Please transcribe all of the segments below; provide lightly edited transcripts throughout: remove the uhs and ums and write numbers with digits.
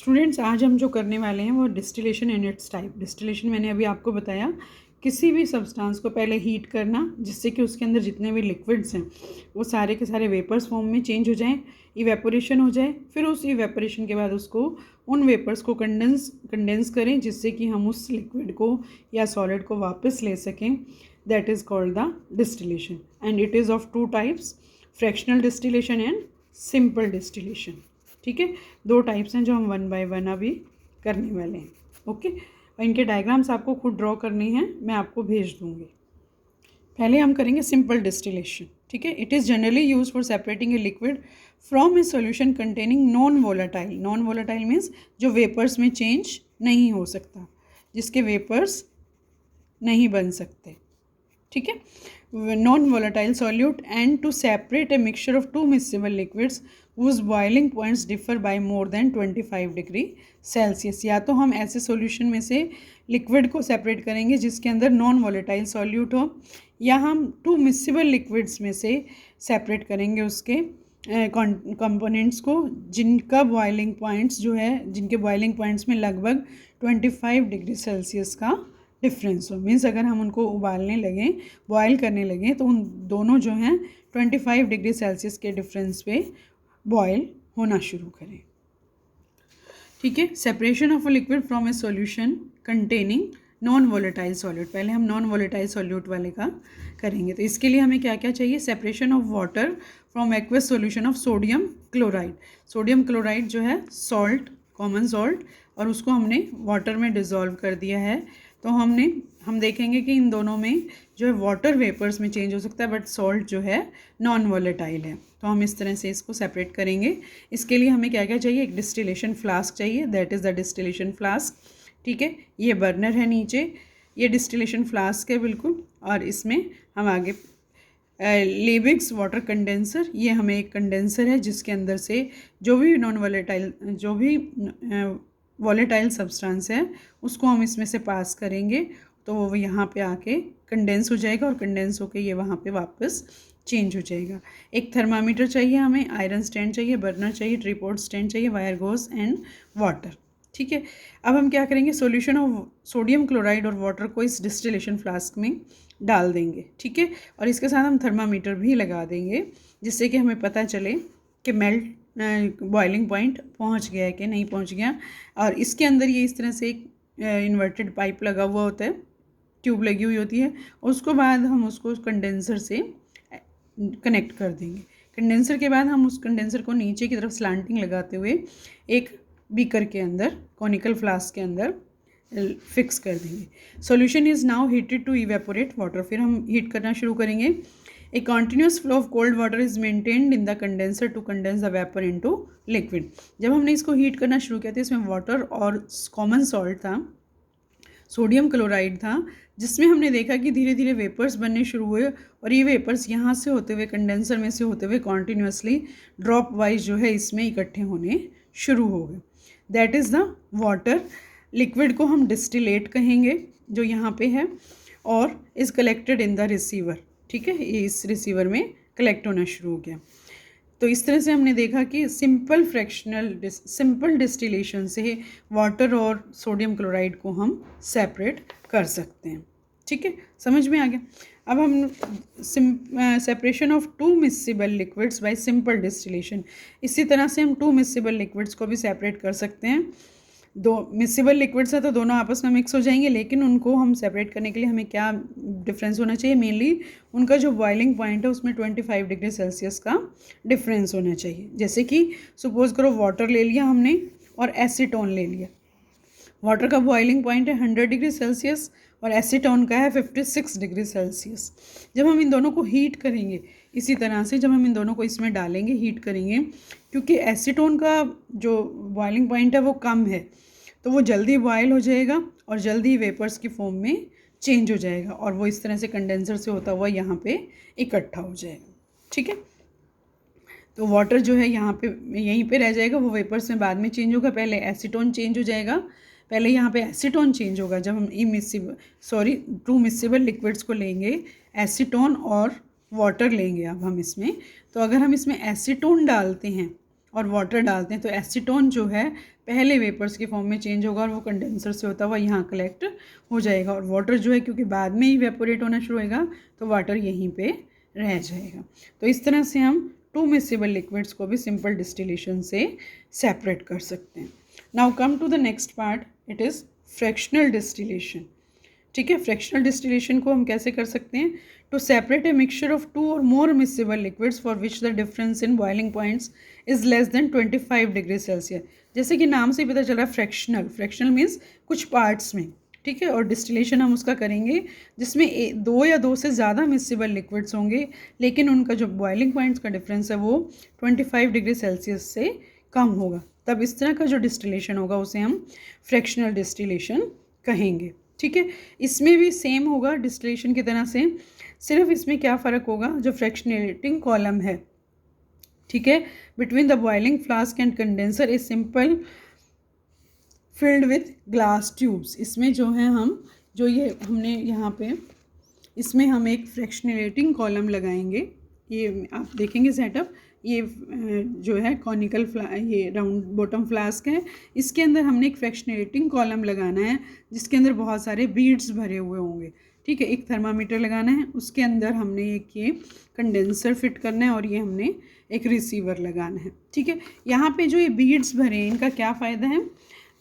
Students आज हम जो करने वाले हैं वो distillation and it's type. Distillation मैंने अभी आपको बताया, किसी भी सब्सटेंस को पहले हीट करना जिससे कि उसके अंदर जितने भी लिक्विड्स हैं वो सारे के सारे वेपर्स फॉर्म में चेंज हो जाएं, इवेपोरेशन हो जाए। फिर उस इवेपोरेशन के बाद उसको उन वेपर्स को कंडेंस करें जिससे कि हम उस लिक्विड को या सॉलिड को वापस ले सकें। That is called the distillation and it is of 2 types, fractional distillation and simple distillation. ठीक है, 2 टाइप्स हैं जो हम 1 बाय 1 अभी करने वाले हैं। ओके, और इनके डायग्राम्स आपको खुद ड्रॉ करने हैं, मैं आपको भेज दूँगी। पहले हम करेंगे सिंपल डिस्टिलेशन। ठीक है, it is generally use for separating a liquid from a solution containing non volatile. Non volatile means जो वेपर्स में चेंज नहीं हो सकता, जिसके वेपर्स नहीं बन सकते। ठीक है, non volatile solute and to separate a mixture of 2 miscible liquids whose boiling points differ by more than 25 degree Celsius. या तो हम ऐसे सॉल्यूशन में से लिक्विड को सेपरेट करेंगे जिसके अंदर नॉन वोलेटाइल सॉल्यूट हो, या हम 2 मिक्सिबल लिक्विड्स में से सेपरेट करेंगे उसके कंपोनेंट्स को जिनका बॉइलिंग पॉइंट्स जो है, जिनके बॉइलिंग पॉइंट्स में लगभग 25 डिग्री सेल्सियस का डिफरेंस हो। मीन्स अगर हम उनको उबालने लगें, बॉयल करने लगें, तो उन दोनों जो हैं 25 डिग्री सेल्सियस के डिफरेंस पे बॉयल होना शुरू करें। ठीक है, separation of a liquid from A solution containing non volatile solute. पहले हम नॉन वोलेटाइल सॉल्यूट वाले का करेंगे, तो इसके लिए हमें क्या क्या चाहिए? Separation of water from aqueous solution of sodium chloride. Sodium chloride जो है सॉल्ट, कॉमन सॉल्ट, और उसको हमने वाटर में डिज़ोल्व कर दिया है। तो हम देखेंगे कि इन दोनों में जो है वाटर वेपर्स में चेंज हो सकता है, बट सॉल्ट जो है नॉन वोलेटाइल है। तो हम इस तरह से इसको सेपरेट करेंगे। इसके लिए हमें क्या क्या चाहिए? एक डिस्टिलेशन फ्लास्क चाहिए, that is the distillation flask. ठीक है, ये बर्नर है नीचे, ये डिस्टिलेशन फ्लास्क है बिल्कुल, और इसमें हम आगे लिबिग्स वाटर कंडेंसर, ये हमें एक कंडेंसर है जिसके अंदर से जो भी नॉन वोलेटाइल, जो भी वॉलेटाइल सब्सटेंस है उसको हम इसमें से पास करेंगे, तो वो यहाँ पे आके कंडेंस हो जाएगा, और कंडेंस होके ये वहाँ पे वापस चेंज हो जाएगा। एक थर्मामीटर चाहिए हमें, आयरन स्टैंड चाहिए, बर्नर चाहिए, ट्रीपोर्ट स्टैंड चाहिए, वायर गोज एंड वाटर। ठीक है, अब हम क्या करेंगे? सॉल्यूशन ऑफ सोडियम क्लोराइड और वाटर को इस डिस्टिलेशन फ्लास्क में डाल देंगे। ठीक है, और इसके साथ हम थर्मामीटर भी लगा देंगे जिससे कि हमें पता चले कि मेल्ट बॉइलिंग पॉइंट पहुंच गया है कि नहीं पहुंच गया। और इसके अंदर ये इस तरह से एक इन्वर्टेड पाइप लगा हुआ होता है, ट्यूब लगी हुई होती है, उसको बाद हम उसको कंडेंसर से कनेक्ट कर देंगे। कंडेंसर के बाद हम उस कंडेंसर को नीचे की तरफ स्लांटिंग लगाते हुए एक बीकर के अंदर, कॉनिकल फ्लास्क के अंदर फिक्स कर देंगे। Solution is now heated to evaporate water. फिर हम हीट करना शुरू करेंगे। A continuous flow of cold water is maintained in the condenser to condense the vapor into liquid। जब हमने इसको हीट करना शुरू किया था, इसमें वाटर और कॉमन सॉल्ट था, सोडियम क्लोराइड था, जिसमें हमने देखा कि धीरे धीरे वेपर्स बनने शुरू हुए, और ये वेपर्स यहाँ से होते हुए, कंडेंसर में से होते हुए कॉन्टीन्यूसली ड्रॉप वाइज जो है इसमें इकट्ठे होने शुरू हो गए। That is the water. Liquid को हम डिस्टिलेट कहेंगे जो यहाँ पे है, और is collected in the receiver. ठीक है, ये इस रिसीवर में कलेक्ट होना शुरू हो गया। तो इस तरह से हमने देखा कि सिंपल डिस्टिलेशन से वाटर और सोडियम क्लोराइड को हम सेपरेट कर सकते हैं। ठीक है, समझ में आ गया। अब हम separation of 2 miscible liquids by simple distillation, इसी तरह से हम 2 मिक्सिबल लिक्विड्स को भी सेपरेट कर सकते हैं। 2 मिक्सिबल लिक्विड्स है तो दोनों आपस में मिक्स हो जाएंगे, लेकिन उनको हम सेपरेट करने के लिए हमें क्या डिफरेंस होना चाहिए? मेनली उनका जो बॉइलिंग पॉइंट है उसमें 25 डिग्री सेल्सियस का डिफरेंस होना चाहिए। जैसे कि सपोज करो वाटर ले लिया हमने और एसीटोन ले लिया। वाटर का बॉइलिंग पॉइंट है 100 डिग्री सेल्सियस और एसीटोन का है 56 डिग्री सेल्सियस। जब हम इन दोनों को हीट करेंगे, इसी तरह से जब हम इन दोनों को इसमें डालेंगे, हीट करेंगे, क्योंकि एसीटोन का जो बॉइलिंग पॉइंट है वो कम है, तो वो जल्दी बॉयल हो जाएगा और जल्दी वेपर्स की फॉर्म में चेंज हो जाएगा, और वो इस तरह से कंडेंसर से होता हुआ यहाँ पे इकट्ठा हो जाएगा। ठीक है, तो वाटर जो है यहाँ पे यहीं पे रह जाएगा, वो वेपर्स में बाद में चेंज होगा। पहले एसीटोन चेंज हो जाएगा, पहले यहाँ पे एसीटोन चेंज होगा जब हम 2 मिक्सिबल लिक्विड्स को लेंगे, एसीटोन और वाटर लेंगे अब हम इसमें। तो अगर हम इसमें एसीटोन डालते हैं और वाटर डालते हैं तो एसीटोन जो है पहले वेपर्स के फॉर्म में चेंज होगा और वो कंडेंसर से होता हुआ यहाँ कलेक्ट हो जाएगा, और वाटर जो है क्योंकि बाद में ही वेपोरेट होना शुरू होएगा तो वाटर यहीं पे रह जाएगा। तो इस तरह से हम टू मिक्सेबल लिक्विड्स को भी सिंपल डिस्टिलेशन से सेपरेट कर सकते हैं। Now come to the next part, it is fractional distillation. ठीक है, फ्रैक्शनल डिस्टिलेशन को हम कैसे कर सकते हैं? To separate a mixture of 2 और more miscible liquids for which the difference in boiling points is less than 25 degree Celsius. जैसे कि नाम से ही पता चल रहा है फ्रैक्शनल, फ्रैक्शनल मीन्स कुछ पार्ट्स में। ठीक है, और डिस्टिलेशन हम उसका करेंगे जिसमें 2 या 2 से ज़्यादा मिक्सेबल लिक्विड्स होंगे, लेकिन उनका जो बॉइलिंग पॉइंट्स का डिफरेंस है वो 25 डिग्री सेल्सियस से कम होगा। तब इस तरह का जो डिस्टिलेशन होगा उसे हम फ्रैक्शनल डिस्टिलेशन कहेंगे। ठीक है, इसमें भी सेम होगा डिस्टिलेशन की तरह से, सिर्फ इसमें क्या फ़र्क होगा, जो फ्रैक्शनेटिंग कॉलम है, ठीक है, between the boiling flask and condenser is simple filled with glass tubes. इसमें जो है हम जो ये हमने यहाँ पे इसमें हम एक फ्रैक्शनेटिंग कॉलम लगाएंगे। ये आप देखेंगे सेटअप, ये जो है कॉनिकल ये राउंड बॉटम फ्लास्क है, इसके अंदर हमने एक फ्रैक्शनेटिंग कॉलम लगाना है जिसके अंदर बहुत सारे बीड्स भरे हुए होंगे। ठीक है, एक थर्मामीटर लगाना है, उसके अंदर हमने एक ये कंडेंसर फिट करना है और ये हमने एक रिसीवर लगाना है। ठीक है, यहाँ पे जो ये बीड्स भरे हैं इनका क्या फ़ायदा है?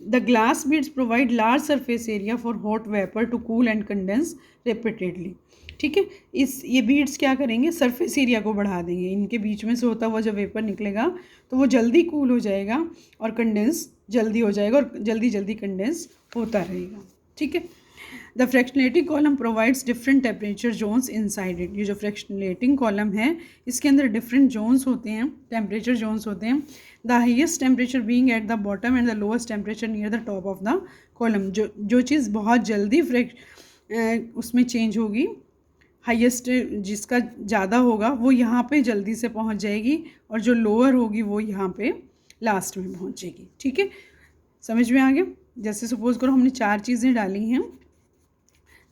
The glass beads provide large surface area for hot vapour to cool and condense repeatedly. ठीक है, ये बीड्स क्या करेंगे, सरफेस एरिया को बढ़ा देंगे, इनके बीच में से होता हुआ जब वेपर निकलेगा तो वो जल्दी कूल हो जाएगा और कंडेंस जल्दी हो जाएगा और जल्दी जल्दी कंडेंस होता रहेगा। ठीक है, the fractionating column provides different temperature zones inside it. ये जो फ्रैक्शनेटिंग कॉलम है इसके अंदर डिफरेंट जोन्स होते हैं, टेम्परेचर जोन्स होते हैं। The highest temperature being at the bottom and the lowest temperature near the top of the column. जो चीज़ बहुत जल्दी उसमें चेंज होगी, हाईएस्ट जिसका ज़्यादा होगा वो यहाँ पे जल्दी से पहुँच जाएगी और जो लोअर होगी वो यहाँ पे लास्ट में पहुँचेगी। ठीक है, समझ में आ गया? जैसे सपोज करो हमने 4 चीज़ें डाली हैं,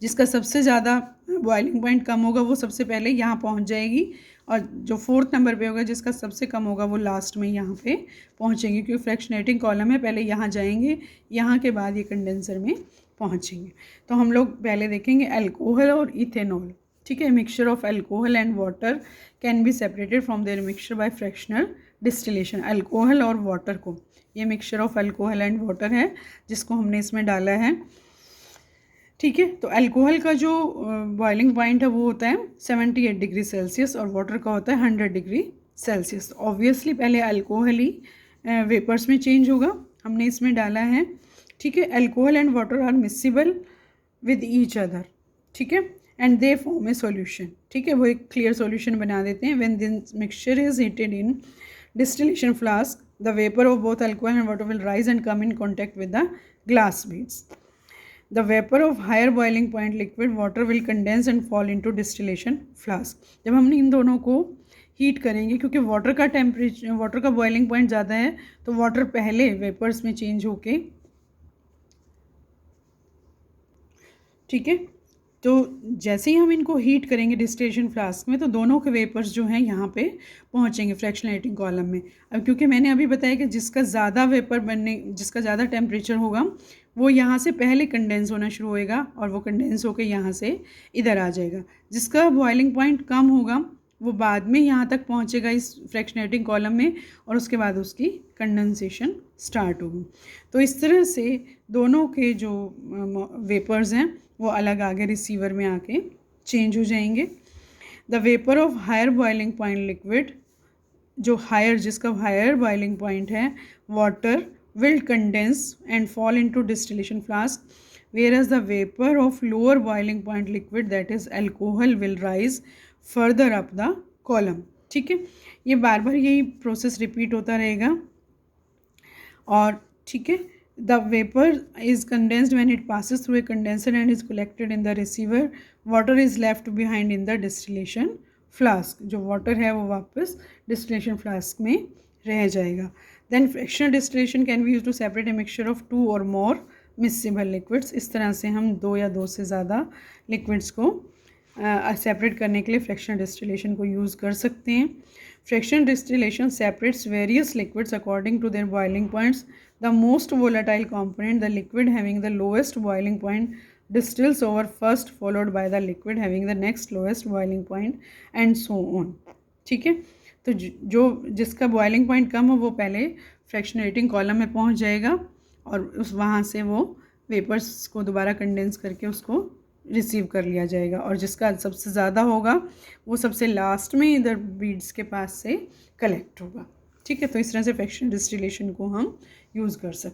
जिसका सबसे ज़्यादा बॉइलिंग पॉइंट कम होगा वो सबसे पहले यहाँ पहुँच जाएगी, और जो 4th नंबर पे होगा जिसका सबसे कम होगा वो लास्ट में यहाँ पे पहुँचेंगे, क्योंकि फ्रैक्शनेटिंग कॉलम है, पहले यहाँ जाएंगे, यहाँ के बाद ये कंडेंसर में पहुँचेंगे। तो हम लोग पहले देखेंगे अल्कोहल और इथेनॉल। ठीक है, mixture of alcohol and water can be separated from their mixture by fractional distillation. Alcohol और वाटर को, ये mixture of alcohol and water है जिसको हमने इसमें डाला है। ठीक है, तो अल्कोहल का जो बॉइलिंग पॉइंट है वो होता है 78 डिग्री सेल्सियस और वाटर का होता है 100 डिग्री सेल्सियस। ऑब्वियसली पहले अल्कोहल ही वेपर्स में चेंज होगा, हमने इसमें डाला है। ठीक है, alcohol and water are miscible with each other. ठीक है, and they form a solution. ठीक है, वो एक क्लियर सॉल्यूशन बना देते हैं। When this mixture is heated in distillation flask the vapour of both alcohol and water will rise and come in contact with the glass beads. The vapor of higher boiling point liquid water will condense and fall into distillation flask. जब हमने इन दोनों को heat करेंगे, क्योंकि water का temperature, water का boiling point ज़्यादा है, तो वाटर पहले वेपर्स में चेंज होके, ठीक है, तो जैसे ही हम इनको हीट करेंगे डिस्टिलेशन फ्लास्क में तो दोनों के वेपर्स जो हैं यहाँ पे पहुँचेंगे फ्रैक्शनेटिंग कॉलम में। अब क्योंकि मैंने अभी बताया कि जिसका ज़्यादा वेपर बनने, जिसका ज़्यादा टेम्परेचर होगा वो यहाँ से पहले कंडेंस होना शुरू होएगा और वो कंडेंस होकर यहाँ से इधर आ जाएगा। जिसका बॉइलिंग पॉइंट कम होगा वो बाद में यहाँ तक पहुँचेगा इस फ्रैक्शनेटिंग कॉलम में और उसके बाद उसकी कंडेंसेशन स्टार्ट होगी। तो इस तरह से दोनों के जो वेपर्स हैं वो अलग आगे रिसीवर में आके चेंज हो जाएंगे। The vapour of higher boiling point liquid, जो हायर, जिसका हायर बॉइलिंग पॉइंट है, water will condense and fall into distillation flask, whereas the vapor of lower boiling point liquid, that is alcohol, will rise further up the column. ठीक है, ये बार बार यही process repeat होता रहेगा। और ठीक है, the vapor is condensed when it passes through a condenser and is collected in the receiver. Water is left behind in the distillation flask. जो water है वो वापस distillation flask में रह जाएगा। Then fractional distillation can be used to separate a mixture of 2 or more miscible liquids. इस तरह से हम 2 या 2 से ज़्यादा लिक्विड्स को सेपरेट करने के लिए फ्रैक्शनल डिस्टिलेशन को यूज़ कर सकते हैं। Fractional distillation separates various liquids according to their boiling points. The most volatile component, the liquid having the lowest boiling point, distills over first, followed by the liquid having the next lowest boiling point, and so on. ठीक है. तो जो जिसका boiling point कम हो वो पहले fractionating column में पहुंच जाएगा और उस वहाँ से वो वेपर्स को दोबारा कंडेंस करके उसको रिसीव कर लिया जाएगा, और जिसका सबसे ज़्यादा होगा वो सबसे लास्ट में इधर बीड्स के पास से कलेक्ट होगा. ठीक है. तो इस तरह से फ्रैक्शनल डिस्टिलेशन को हम यूज़ कर सकते हैं.